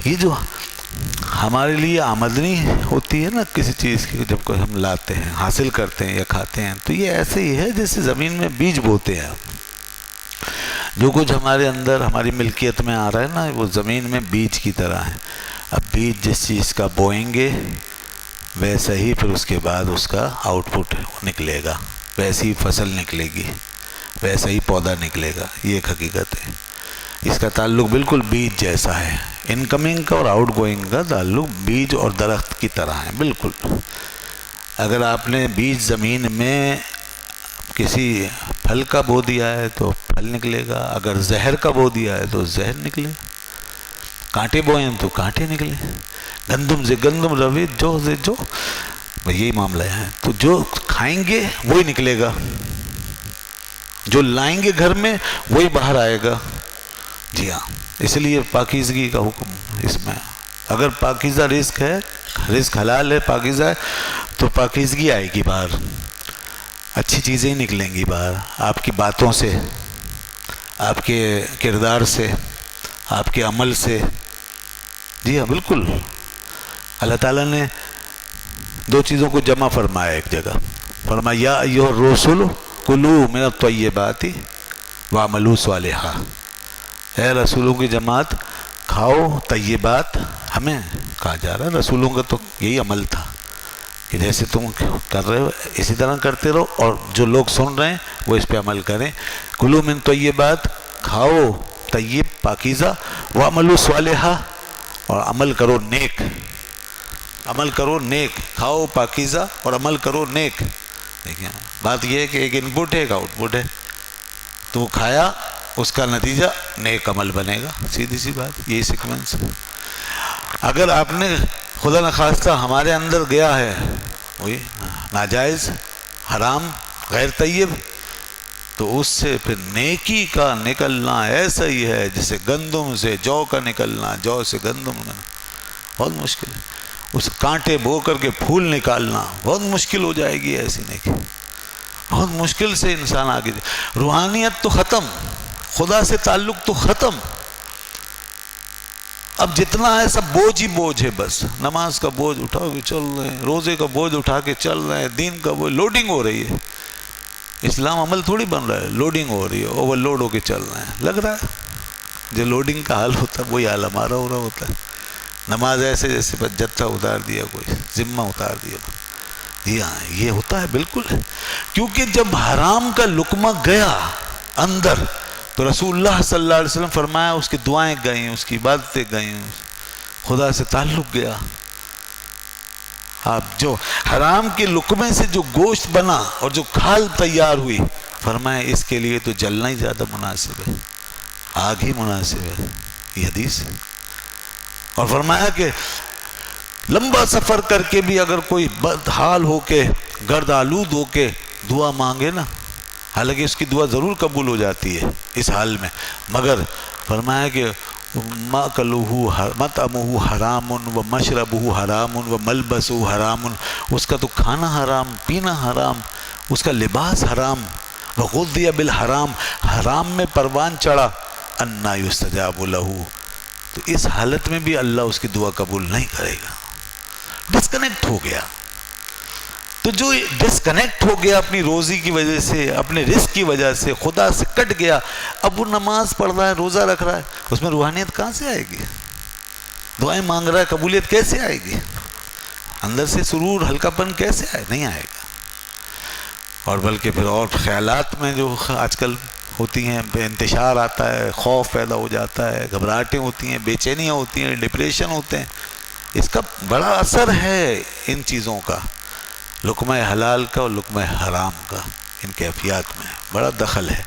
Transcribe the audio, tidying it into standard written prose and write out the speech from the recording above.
یہ جو ہمارے لیے آمدنی ہوتی ہے نا کسی چیز کی، جب کوئی ہم لاتے ہیں، حاصل کرتے ہیں یا کھاتے ہیں، تو یہ ایسے ہی ہے جیسے زمین میں بیج بوتے ہیں. جو کچھ ہمارے اندر ہماری ملکیت میں آ رہا ہے نا، وہ زمین میں بیج کی طرح ہے. اب بیج جس چیز کا بوئیں گے ویسا ہی پھر اس کے بعد اس کا آؤٹ پٹ نکلے گا، ویسی فصل نکلے گی، ویسا ہی پودا نکلے گا. یہ ایک حقیقت ہے. اس کا تعلق بالکل بیج جیسا ہے. انکمنگ کا اور آؤٹ گوئنگ کا تعلق بیج اور درخت کی طرح ہے بالکل. اگر آپ نے بیج زمین میں کسی پھل کا بو دیا ہے تو پھل نکلے گا، اگر زہر کا بو دیا ہے تو زہر نکلے، کانٹے بوئیں تو کانٹے نکلے. گندم سے گندم، روی جو سے جو، یہی معاملہ ہے. تو جو کھائیں گے وہی نکلے گا، جو لائیں گے گھر میں وہی باہر آئے گا. جی ہاں، اس لیے پاکیزگی کا حکم اس میں. اگر پاکیزہ رزق ہے، رزق حلال ہے، پاکیزہ ہے، تو پاکیزگی آئے گی باہر، اچھی چیزیں نکلیں گی باہر، آپ کی باتوں سے، آپ کے کردار سے، آپ کے عمل سے. جی ہاں بالکل. اللہ تعالیٰ نے دو چیزوں کو جمع فرمایا ایک جگہ. فرمایا یا ایھا الرسل کلوا من الطیبات واعملوا صالحا. اے رسولوں کی جماعت، کھاؤ طیبات. ہمیں کہا جا رہا ہے، رسولوں کا تو یہی عمل تھا کہ جیسے تم کر رہے ہو اسی طرح کرتے رہو، اور جو لوگ سن رہے ہیں وہ اس پہ عمل کریں. کلوا من طیبات، کھاؤ طیب پاکیزہ، واعملوا صالحا، اور عمل کرو نیک. عمل کرو نیک، کھاؤ پاکیزہ اور عمل کرو نیک. دیکھیں بات یہ ہے کہ ایک ان پٹ ہے ایک آؤٹ پٹ ہے. تو کھایا، اس کا نتیجہ نیک عمل بنے گا. سیدھی سی بات، یہی سیکوینس. اگر آپ نے خدا نخواستہ ہمارے اندر گیا ہے وہی ناجائز، حرام، غیر طیب، تو اس سے پھر نیکی کا نکلنا ایسا ہی ہے جیسے گندم سے جو کا نکلنا، جو سے گندم کا. بہت مشکل ہے. اس کانٹے بو کر کے پھول نکالنا بہت مشکل ہو جائے گی. ایسی نیکی بہت مشکل سے انسان آگے جائے. روحانیت تو ختم، خدا سے تعلق تو ختم. اب جتنا ہے سب بوجھ ہی بوجھ ہے. بس نماز کا بوجھ اٹھا کے چل رہے ہیں، روزے کا بوجھ اٹھا کے چل رہے ہیں، دین کا بوجھ، لوڈنگ ہو رہی ہے. اسلام عمل تھوڑی بن رہا ہے، لوڈنگ ہو رہی ہے، اوور لوڈ ہو کے چل رہے ہیں. لگ رہا ہے جو لوڈنگ کا حال ہوتا ہے وہی حال ہمارا ہو رہا ہوتا ہے. نماز ایسے جیسے بس جتھا اتار دیا، کوئی ذمہ اتار دیا. جی ہاں یہ ہوتا ہے بالکل. کیونکہ جب حرام کا لقمہ گیا اندر تو رسول اللہ صلی اللہ علیہ وسلم فرمایا اس کی دعائیں گئیں، اس کی عبادتیں گئیں، خدا سے تعلق گیا. آپ جو حرام کے لقمے سے جو گوشت بنا اور جو کھال تیار ہوئی، فرمایا اس کے لیے تو جلنا ہی زیادہ مناسب ہے، آگ ہی مناسب ہے. یہ حدیث ہے. اور فرمایا کہ لمبا سفر کر کے بھی اگر کوئی بدحال ہو کے، گرد آلود ہو کے دعا مانگے نا، حالانکہ اس کی دعا ضرور قبول ہو جاتی ہے اس حال میں، مگر فرمایا کہ مطعمہ حرام و مشربہ حرام و ملبسہ حرام، اس کا تو کھانا حرام، پینا حرام، اس کا لباس حرام. وغذی بالحرام، حرام میں پروان چڑھا. انا یستجاب لہ، تو اس حالت میں بھی اللہ اس کی دعا قبول نہیں کرے گا. ڈسکنیکٹ ہو گیا. تو جو ڈسکنیکٹ ہو گیا اپنی روزی کی وجہ سے، اپنے رزق کی وجہ سے، خدا سے کٹ گیا، اب وہ نماز پڑھ رہا ہے، روزہ رکھ رہا ہے، اس میں روحانیت کہاں سے آئے گی؟ دعائیں مانگ رہا ہے، قبولیت کیسے آئے گی؟ اندر سے سرور، ہلکا پن کیسے آئے؟ نہیں آئے گا. اور بلکہ پھر اور خیالات میں جو آج کل ہوتی ہیں، بے انتشار آتا ہے، خوف پیدا ہو جاتا ہے، گھبراہٹیں ہوتی ہیں، بے چینیاں ہوتی ہیں، ڈپریشن ہوتے ہیں. اس کا بڑا اثر ہے ان چیزوں کا، لقمہ حلال کا اور لقمہ حرام کا. ان کیفیات میں بڑا دخل ہے.